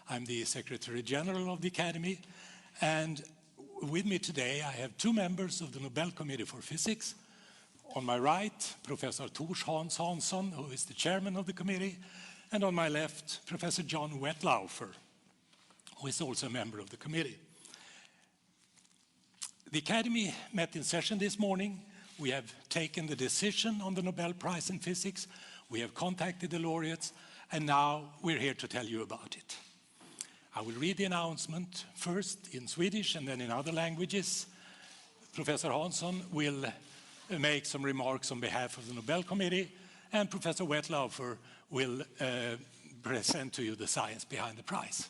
I'm the Secretary General of the Academy, and with me today I have two members of the Nobel Committee for Physics. On my right, Professor Tors Hans Hansson, who is the chairman of the committee, and on my left, Professor John Wetlaufer, who is also a member of the committee. The Academy met in session this morning. We have taken the decision on the Nobel Prize in Physics. We have contacted the laureates, and now we're here to tell you about it. I will read the announcement first in Swedish and then in other languages. Professor Hansson will make some remarks on behalf of the Nobel Committee, and Professor Wetlaufer will present to you the science behind the prize.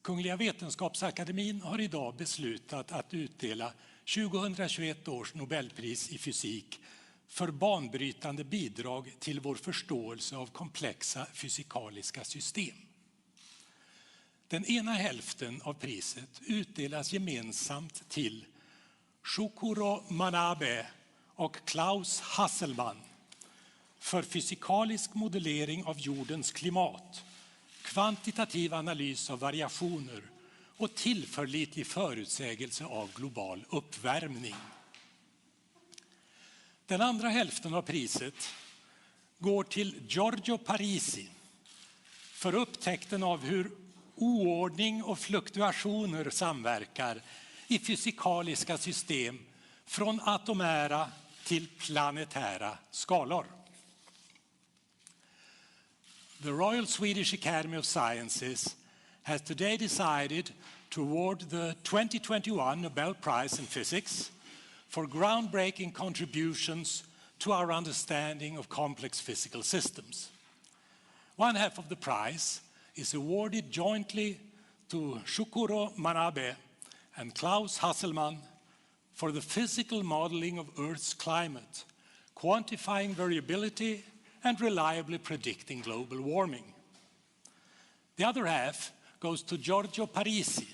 Kungliga Vetenskapsakademin har idag beslutat att utdela 2021 års Nobelpris i fysik för banbrytande bidrag till vår förståelse av komplexa fysikaliska system. Den ena hälften av priset utdelas gemensamt till Shokuro Manabe och Klaus Hasselmann för fysikalisk modellering av jordens klimat, kvantitativ analys av variationer och tillförlitlig förutsägelse av global uppvärmning. Den andra hälften av priset går till Giorgio Parisi för upptäckten av hur oordning och fluktuationer samverkar i fysikaliska system från atomära till planetära skalor. The Royal Swedish Academy of Sciences has today decided to award the 2021 Nobel Prize in Physics for groundbreaking contributions to our understanding of complex physical systems. One half of the prize is awarded jointly to Shokuro Manabe and Klaus Hasselmann for the physical modeling of Earth's climate, quantifying variability and reliably predicting global warming. The other half goes to Giorgio Parisi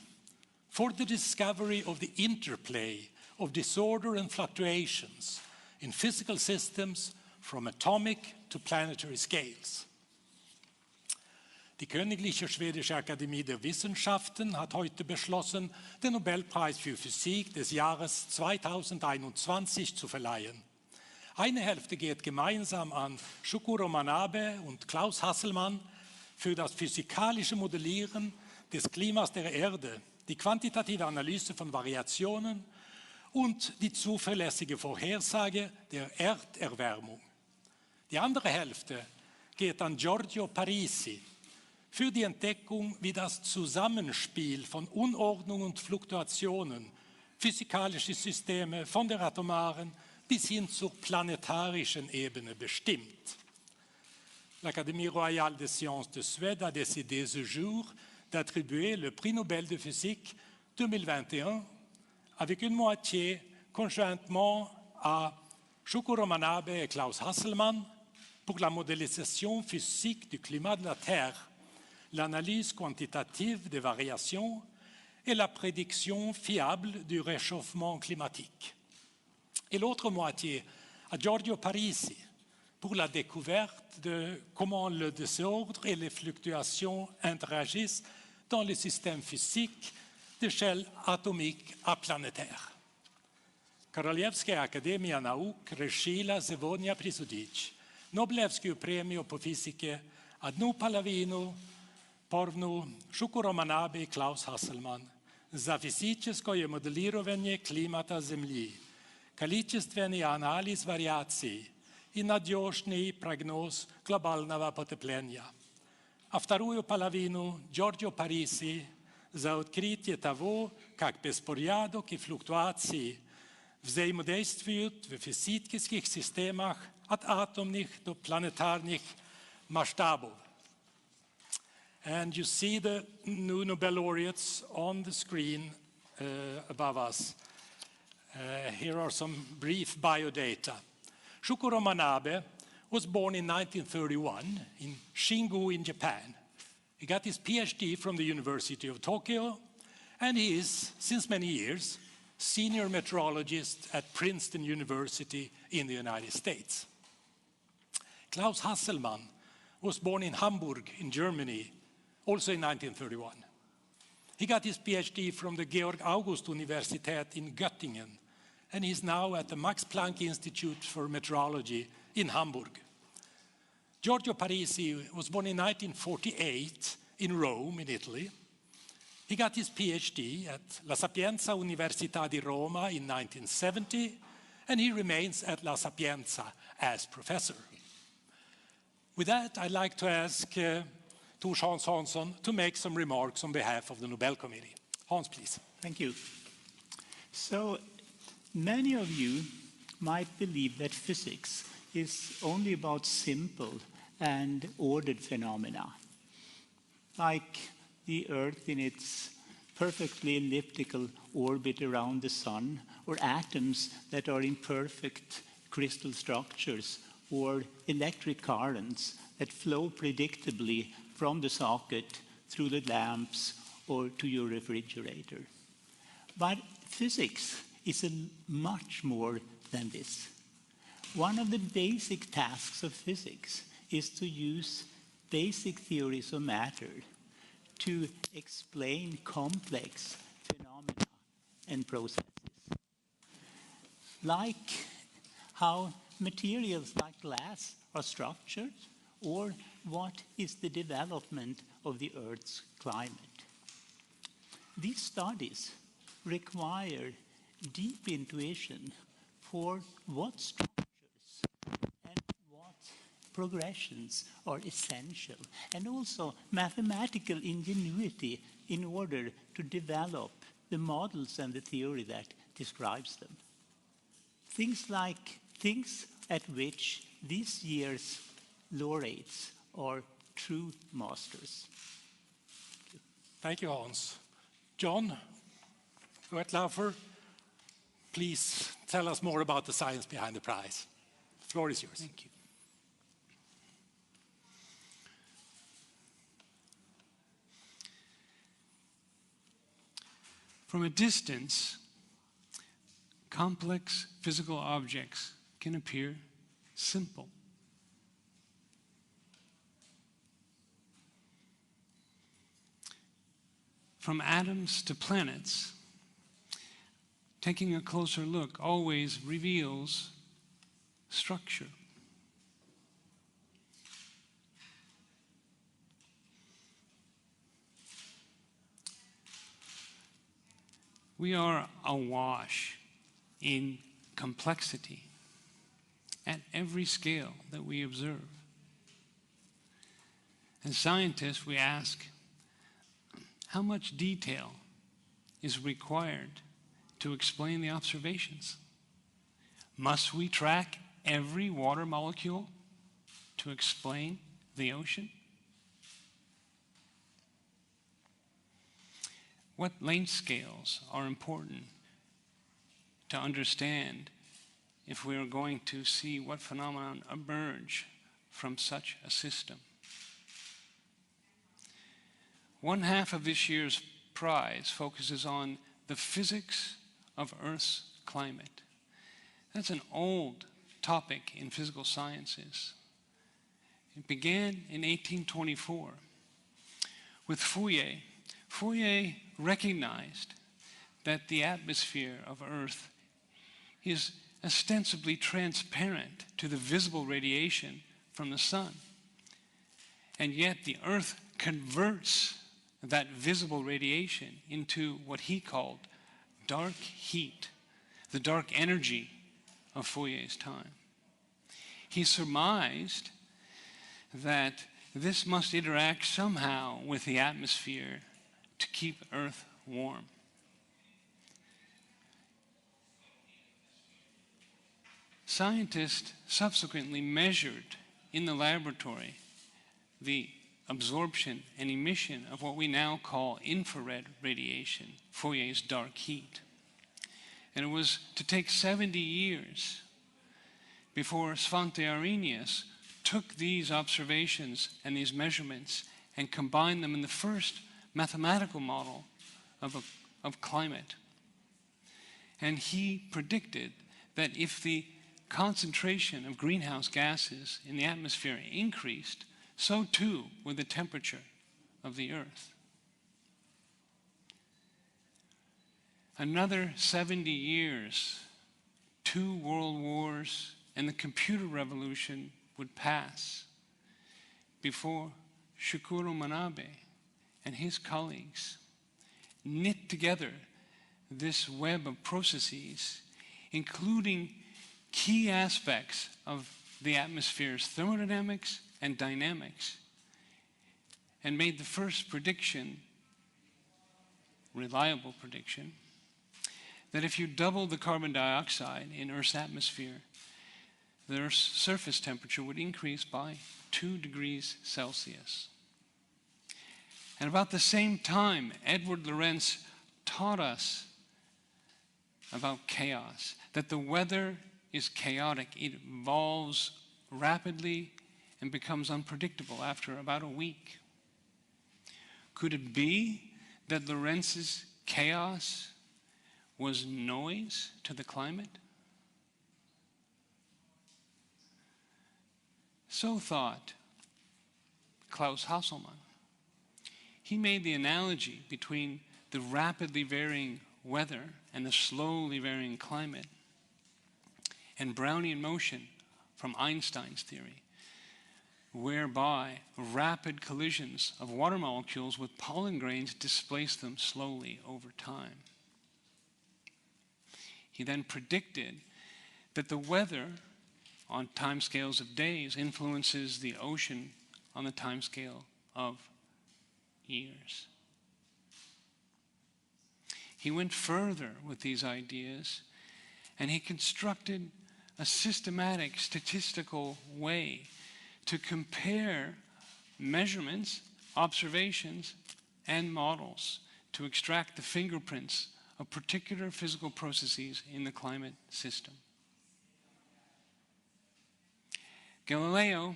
for the discovery of the interplay of disorder and fluctuations in physical systems from atomic to planetary scales. Die Königliche Schwedische Akademie der Wissenschaften hat heute beschlossen, den Nobelpreis für Physik des Jahres 2021 zu verleihen. Eine Hälfte geht gemeinsam an Shokuro Manabe und Klaus Hasselmann für das physikalische Modellieren des Klimas der Erde, die quantitative Analyse von Variationen und die zuverlässige Vorhersage der Erderwärmung. Die andere Hälfte geht an Giorgio Parisi für die Entdeckung, wie das Zusammenspiel von Unordnung und Fluktuationen physikalische Systeme von der atomaren bis hin zur planetarischen Ebene bestimmt. L'Académie royale des sciences de Suède a décidé ce jour d'attribuer le prix Nobel de physique 2021 avec une moitié conjointement à Shokuro Manabe et Klaus Hasselmann pour la modélisation physique du climat de la Terre, l'analyse quantitative des variations et la prédiction fiable du réchauffement climatique. Et l'autre moitié à Giorgio Parisi pour la découverte de comment le désordre et les fluctuations interagissent dans les systèmes physiques d'échelle atomique à planétaire. Korolievskaja Akademija nauk решила сегодня присудить Нобелевскую премию по физике одну половину Порвну Shokuro Manabe и Klaus Hasselmann за физическое моделирование климата Земли, количественный анализ вариаций и надежный прогноз глобального потепления. А вторую половину Giorgio Parisi за открытие того, как беспорядок и флуктуации взаимодействуют в физических системах от атомных до планетарных масштабов. And you see the new Nobel laureates on the screen above us. Here are some brief biodata. Shokuro Manabe was born in 1931 in Shingu in Japan. He got his PhD from the University of Tokyo, and he is, since many years, senior meteorologist at Princeton University in the United States. Klaus Hasselmann was born in Hamburg in Germany, also in 1931. He got his PhD from the Georg August Universität in Göttingen, and he's now at the Max Planck Institute for Meteorology in Hamburg. Giorgio Parisi was born in 1948 in Rome, in Italy. He got his PhD at La Sapienza Università di Roma in 1970, and he remains at La Sapienza as professor. With that, I'd like to ask Tors Hans Hansson to make some remarks on behalf of the Nobel Committee. Hans, please. Thank you. So, many of you might believe that physics is only about simple and ordered phenomena, like the Earth in its perfectly elliptical orbit around the sun, or atoms that are in perfect crystal structures, or electric currents that flow predictably from the socket through the lamps or to your refrigerator. But physics is much more than this. One of the basic tasks of physics is to use basic theories of matter to explain complex phenomena and processes. Like how materials like glass are structured, or what is the development of the Earth's climate. These studies require deep intuition for what structures and what progressions are essential, and also mathematical ingenuity in order to develop the models and the theory that describes them. Things at which this year's laureates are true masters. Thank you, Hans. John Wettlaufer, please tell us more about the science behind the prize. The floor is yours. Thank you. From a distance, complex physical objects can appear simple. From atoms to planets, taking a closer look always reveals structure. We are awash in complexity at every scale that we observe. As scientists, we ask, how much detail is required to explain the observations? Must we track every water molecule to explain the ocean? What length scales are important to understand if we are going to see what phenomenon emerge from such a system? One half of this year's prize focuses on the physics of Earth's climate. That's an old topic in physical sciences. It began in 1824 with Fourier. Fourier recognized that the atmosphere of Earth is ostensibly transparent to the visible radiation from the sun. And yet the Earth converts that visible radiation into what he called dark heat, the dark energy of Fourier's time. He surmised that this must interact somehow with the atmosphere to keep Earth warm. Scientists subsequently measured in the laboratory the absorption and emission of what we now call infrared radiation, Fourier's dark heat. And it was to take 70 years before Svante Arrhenius took these observations and these measurements and combined them in the first mathematical model of climate. And he predicted that if the concentration of greenhouse gases in the atmosphere increased so too with the temperature of the Earth. Another 70 years, 2 world wars, and the computer revolution would pass before Shukuro Manabe and his colleagues knit together this web of processes, including key aspects of the atmosphere's thermodynamics and dynamics, and made the first prediction, reliable prediction, that if you double the carbon dioxide in Earth's atmosphere, the Earth's surface temperature would increase by 2 degrees Celsius. And about the same time, Edward Lorenz taught us about chaos, that the weather is chaotic. It evolves rapidly and becomes unpredictable after about a week. Could it be that Lorenz's chaos was noise to the climate? So thought Klaus Hasselmann. He made the analogy between the rapidly varying weather and the slowly varying climate and Brownian motion from Einstein's theory, whereby rapid collisions of water molecules with pollen grains displace them slowly over time. He then predicted that the weather on timescales of days influences the ocean on the timescale of years. He went further with these ideas, and he constructed a systematic statistical way to compare measurements, observations, and models to extract the fingerprints of particular physical processes in the climate system. Galileo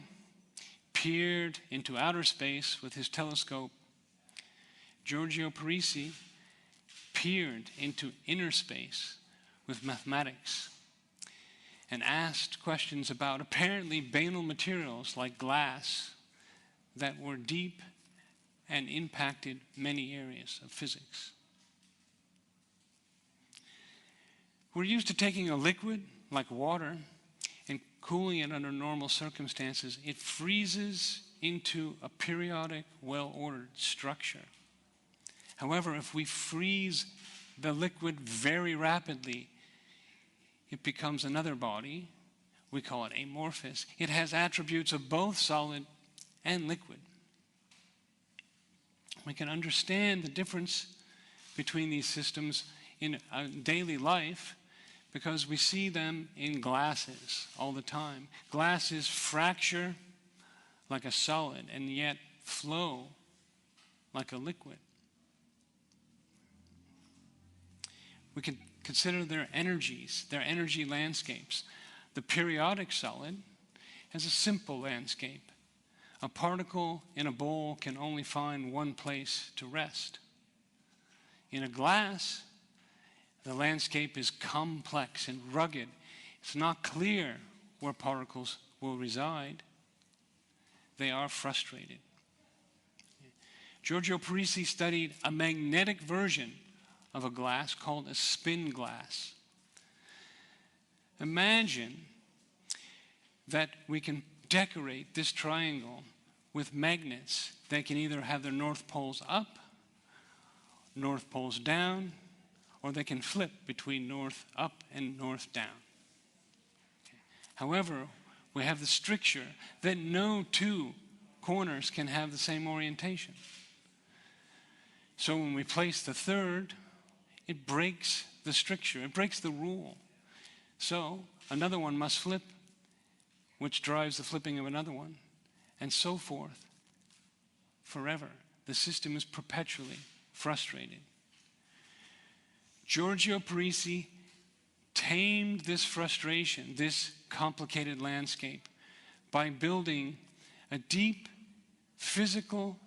peered into outer space with his telescope. Giorgio Parisi peered into inner space with mathematics and asked questions about apparently banal materials like glass that were deep and impacted many areas of physics. We're used to taking a liquid like water and cooling it under normal circumstances. It freezes into a periodic, well-ordered structure. However, if we freeze the liquid very rapidly, it becomes another body. We call it amorphous. It has attributes of both solid and liquid. We can understand the difference between these systems in daily life because we see them in glasses all the time. Glasses fracture like a solid and yet flow like a liquid. We can consider their energies, their energy landscapes. The periodic solid has a simple landscape. A particle in a bowl can only find one place to rest. In a glass, the landscape is complex and rugged. It's not clear where particles will reside. They are frustrated. Giorgio Parisi studied a magnetic version of a glass called a spin glass. Imagine that we can decorate this triangle with magnets that can either have their north poles up, north poles down, or they can flip between north up and north down. Okay. However, we have the stricture that no two corners can have the same orientation. So when we place the third, it breaks the stricture, it breaks the rule. So another one must flip, which drives the flipping of another one, and so forth, forever. The system is perpetually frustrated. Giorgio Parisi tamed this frustration, this complicated landscape, by building a deep physical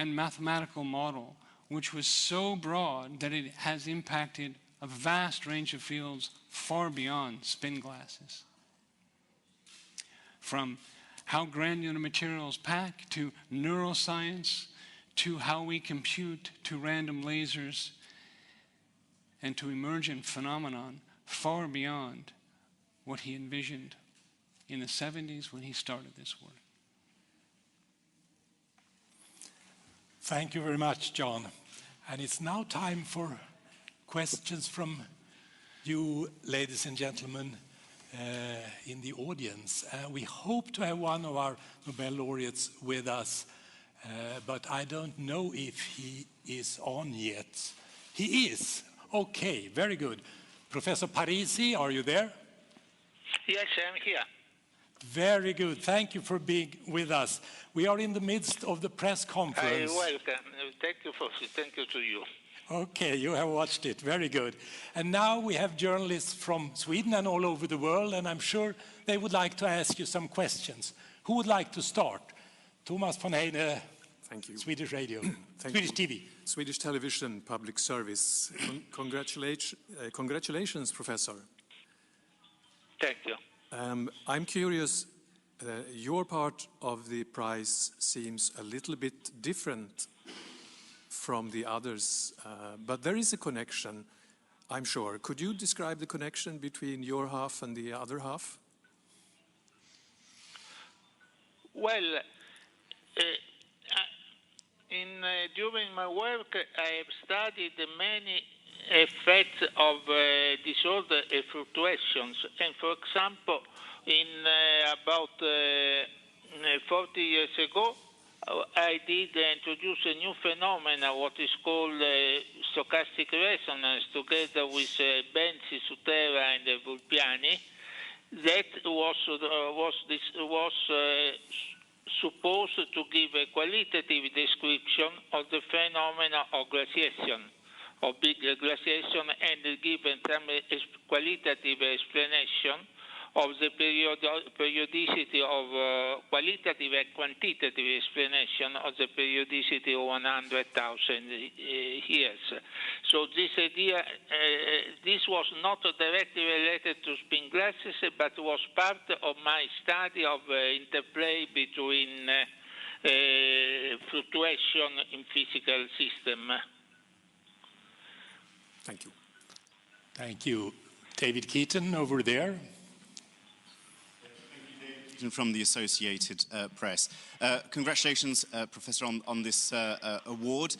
and mathematical model which was so broad that it has impacted a vast range of fields far beyond spin glasses. From how granular materials pack, to neuroscience, to how we compute, to random lasers, and to emergent phenomenon far beyond what he envisioned in the 70s when he started this work. Thank you very much, John. And it's now time for questions from you, ladies and gentlemen, in the audience. We hope to have one of our Nobel laureates with us, but I don't know if he is on yet. He is. Okay, very good. Professor Parisi, are you there? Yes, I'm here. Very good. Thank you for being with us. We are in the midst of the press conference. Welcome. Thank you to you. Okay, you have watched it. Very good. And now we have journalists from Sweden and all over the world, and I'm sure they would like to ask you some questions. Who would like to start? Thomas von Heine, thank you. Swedish Radio, Swedish TV. Swedish Television, Public Service. Congratulations, Professor. Thank you. I'm curious, your part of the prize seems a little bit different from the others, but there is a connection, I'm sure. Could you describe the connection between your half and the other half? Well, during my work, I have studied many effects of disorder fluctuations. And for example, in about 40 years ago, I did introduce a new phenomenon, what is called stochastic resonance, together with Benzi, Sutera, and Vulpiani. That was supposed to give a qualitative description of the phenomena of glaciation, of big glaciation, and give some qualitative explanation of the periodicity of qualitative and quantitative explanation of the periodicity of 100,000 years. So this idea, this was not directly related to spin glasses, but was part of my study of interplay between fluctuation in physical system. Thank you. Thank you. David Keaton over there. From the Associated Press. Congratulations, Professor, on this award.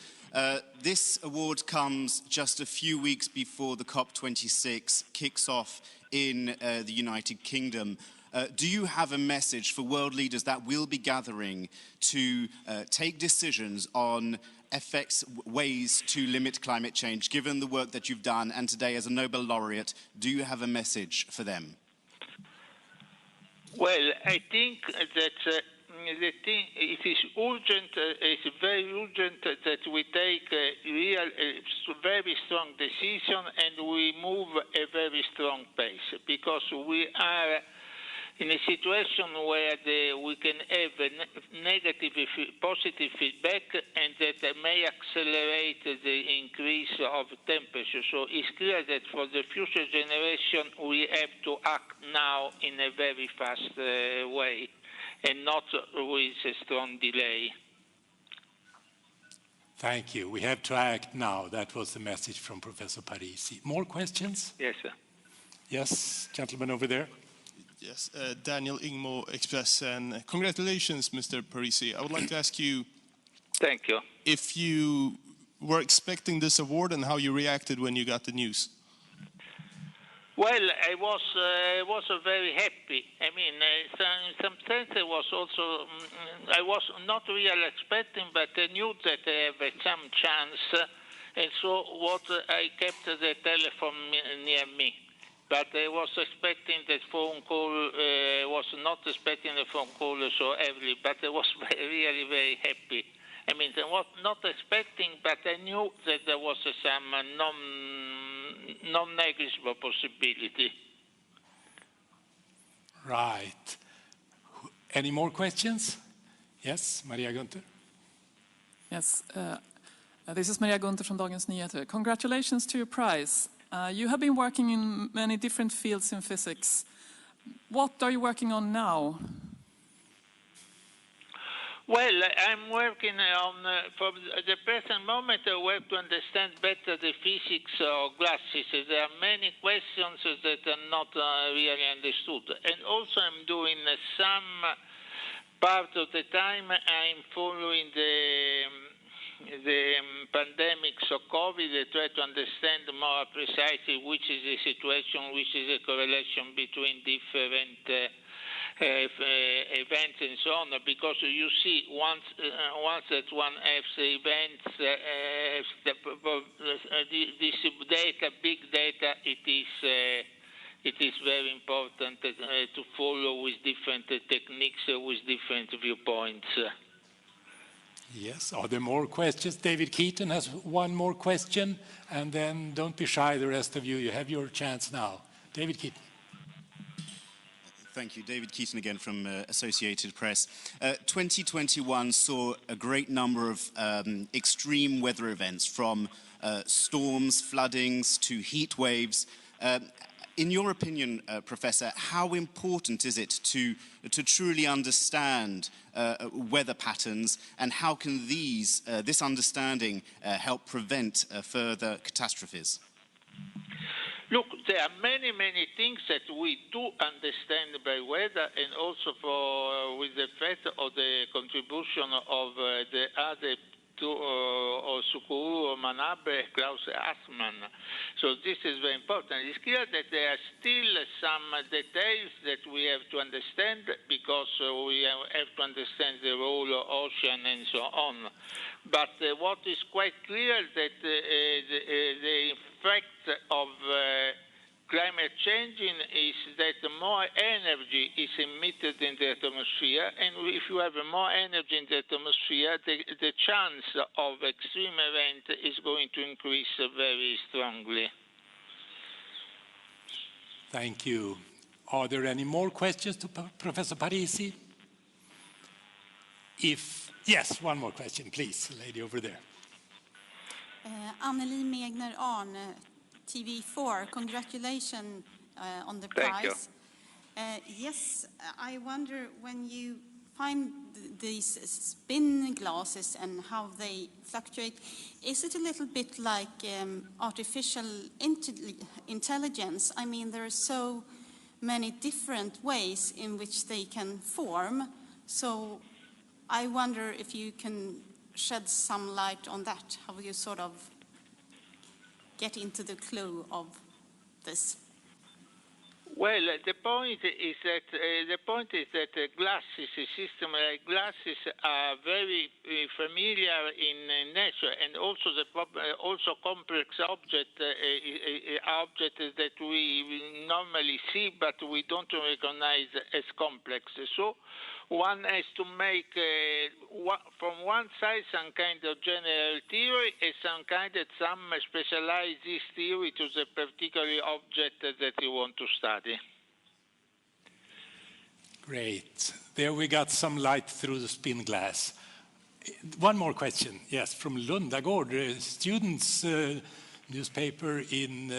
This award comes just a few weeks before the COP26 kicks off in the United Kingdom. Do you have a message for world leaders that will be gathering to take decisions on ways to limit climate change, given the work that you've done, and today as a Nobel laureate, do you have a message for them? Well, I think that it is urgent, it's very urgent that we take a very strong decision and we move a very strong pace, because we are in a situation where we can have negative, positive feedback, and that may accelerate the increase of temperature. So it's clear that for the future generation, we have to act now in a very fast way, and not with a strong delay. Thank you. We have to act now. That was the message from Professor Parisi. More questions? Yes, sir. Yes, gentleman over there. Yes, Daniel Ingmo, Express, and congratulations, Mr. Parisi. I would like to ask you, thank you, if you were expecting this award and how you reacted when you got the news. Well, I was very happy. I mean, in some sense, I was not really expecting, but I knew that I have some chance, and so I kept the telephone near me. But I was expecting that phone call, was not expecting the phone call so early, but I was really very happy. I mean, I was not expecting, but I knew that there was some non-negligible possibility. Right. Any more questions? Yes, Maria Gunther. Yes, this is Maria Gunther from Dagens Nyheter. Congratulations to your prize. You have been working in many different fields in physics. What are you working on now? Well, I'm working on, for the present moment, I work to understand better the physics of glasses. There are many questions that are not really understood. And also I'm doing some part of the time I'm following the pandemics of COVID. I try to understand more precisely which is the situation, which is the correlation between different events and so on, because you see once that one has events, this data, big data, it is very important to follow with different techniques, with different viewpoints. Yes, are there more questions? David Keaton has one more question, and then don't be shy, the rest of you. You have your chance now. David Keaton. Thank you. David Keaton again from Associated Press. 2021 saw a great number of extreme weather events, from storms, floodings to heat waves. In your opinion, Professor, how important is it to truly understand weather patterns, and how can this understanding help prevent further catastrophes? Look, there are many, many things that we do understand by weather, and also with the fact of the contribution of the other two, Sukuru, Manabe, Klaus Assmann. So this is very important. It's clear that there are still some details that we have to understand, because we have to understand the role of ocean and so on. But what is quite clear that the effect of climate changing is that more energy is emitted in the atmosphere, and if you have more energy in the atmosphere, the chance of extreme event is going to increase very strongly. Thank you. Are there any more questions to Professor Parisi? Yes, one more question, please, lady over there. Anneli Megner-Arn, TV4, congratulations on the prize. Thank you. Yes, I wonder, when you find these spin glasses and how they fluctuate, is it a little bit like artificial intelligence? I mean, there are so many different ways in which they can form, so I wonder if you can shed some light on that, how you sort of get into the clue of this. Well, the point is that glasses, a system like glasses, are very familiar in nature, and also complex objects that we normally see, but we don't recognize as complex. So one has to make, from one side, some kind of general theory, and some specialize this theory to the particular object that you want to study. Great. There we got some light through the spin glass. One more question. Yes, from Lundagård, students' newspaper in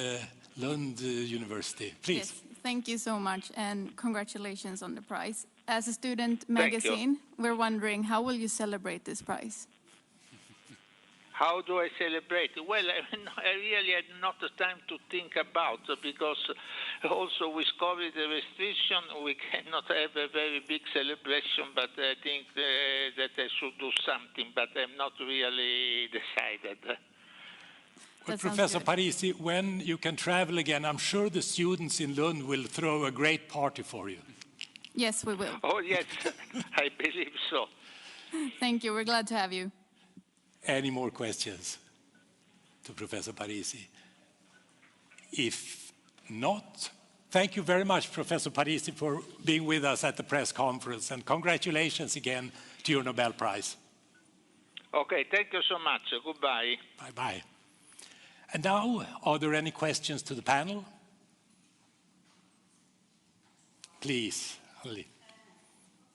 Lund University. Please. Yes, thank you so much, and congratulations on the prize. As a student magazine, we're wondering, how will you celebrate this prize? How do I celebrate? Well, I really had not the time to think about, because also with COVID restriction, we cannot have a very big celebration, but I think that I should do something, but I'm not really decided. Well, Professor Parisi, when you can travel again, I'm sure the students in Lund will throw a great party for you. Yes, we will. Oh, yes, I believe so. Thank you. We're glad to have you. Any more questions to Professor Parisi? If not, thank you very much, Professor Parisi, for being with us at the press conference, and congratulations again to your Nobel Prize. Okay, thank you so much. Goodbye. Bye-bye. And now, are there any questions to the panel? Please, Ali.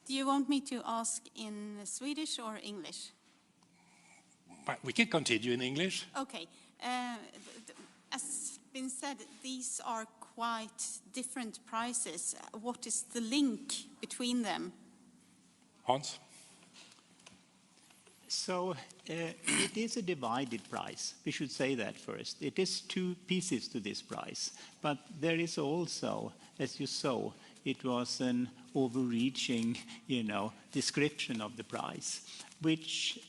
Do you want me to ask in Swedish or English? We can continue in English. Okay. As been said, these are quite different prizes. What is the link between them? Hans? So it is a divided prize. We should say that first. It is two pieces to this prize. But there is also, as you saw, it was an overreaching, description of the prize, which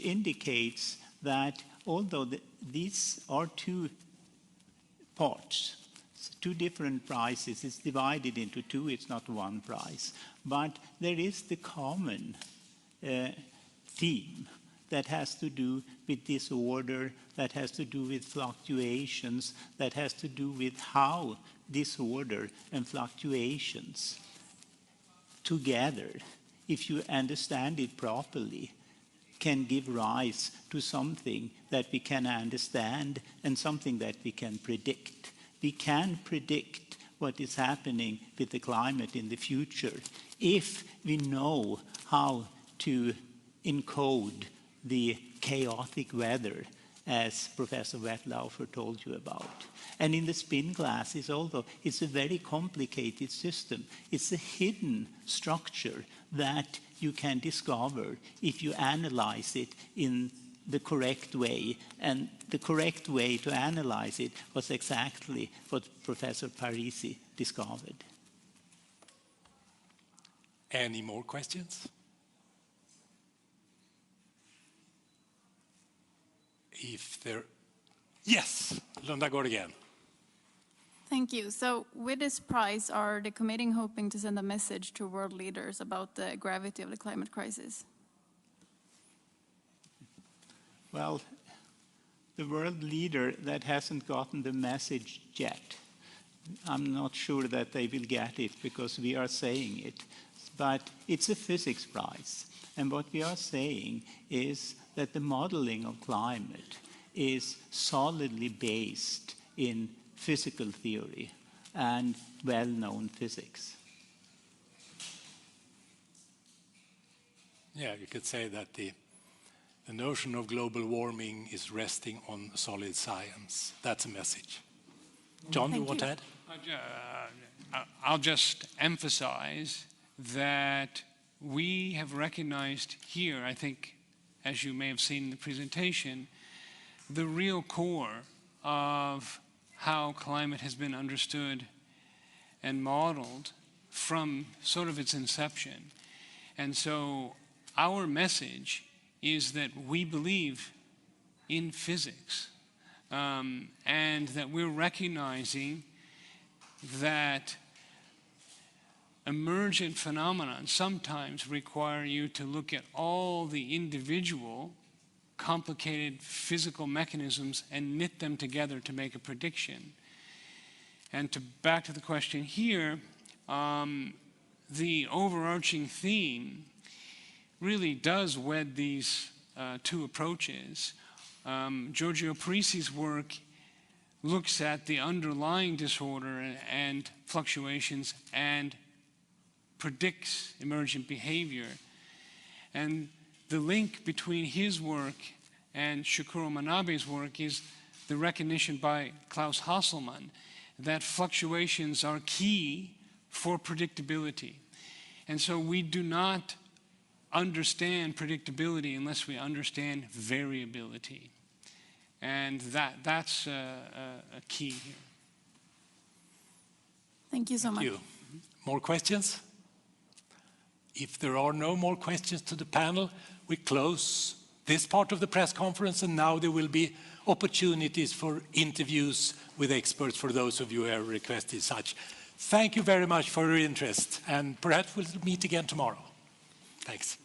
indicates that although these are two parts, two different prizes, it's divided into two, it's not one prize. But there is the common theme that has to do with disorder, that has to do with fluctuations, that has to do with how disorder and fluctuations together, if you understand it properly, can give rise to something that we can understand and something that we can predict. We can predict what is happening with the climate in the future if we know how to encode the chaotic weather, as Professor Wettlaufer told you about. And in the spin classes, although it's a very complicated system, it's a hidden structure that you can discover if you analyze it in the correct way. And the correct way to analyze it was exactly what Professor Parisi discovered. Any more questions? Yes, Lunda går again. Thank you. So with this prize, are the committee hoping to send a message to world leaders about the gravity of the climate crisis? Well, the world leader that hasn't gotten the message yet, I'm not sure that they will get it because we are saying it. But it's a physics prize. And what we are saying is that the modeling of climate is solidly based in physical theory and well-known physics. Yeah, you could say that the notion of global warming is resting on solid science. That's a message. John, do you want to add? I'll just emphasize that we have recognized here, I think, as you may have seen in the presentation, the real core of how climate has been understood and modeled from sort of its inception. And so our message is that we believe in physics, and that we're recognizing that emergent phenomena sometimes require you to look at all the individual complicated physical mechanisms and knit them together to make a prediction. And back to the question here, the overarching theme really does wed these two approaches. Giorgio Parisi's work looks at the underlying disorder and fluctuations and predicts emergent behavior. And the link between his work and Shukuro Manabe's work is the recognition by Klaus Hasselmann that fluctuations are key for predictability. And so we do not understand predictability unless we understand variability. And that's a key here. Thank you so much. Thank you. More questions? If there are no more questions to the panel, we close this part of the press conference, and now there will be opportunities for interviews with experts for those of you who have requested such. Thank you very much for your interest, and perhaps we'll meet again tomorrow. Thanks.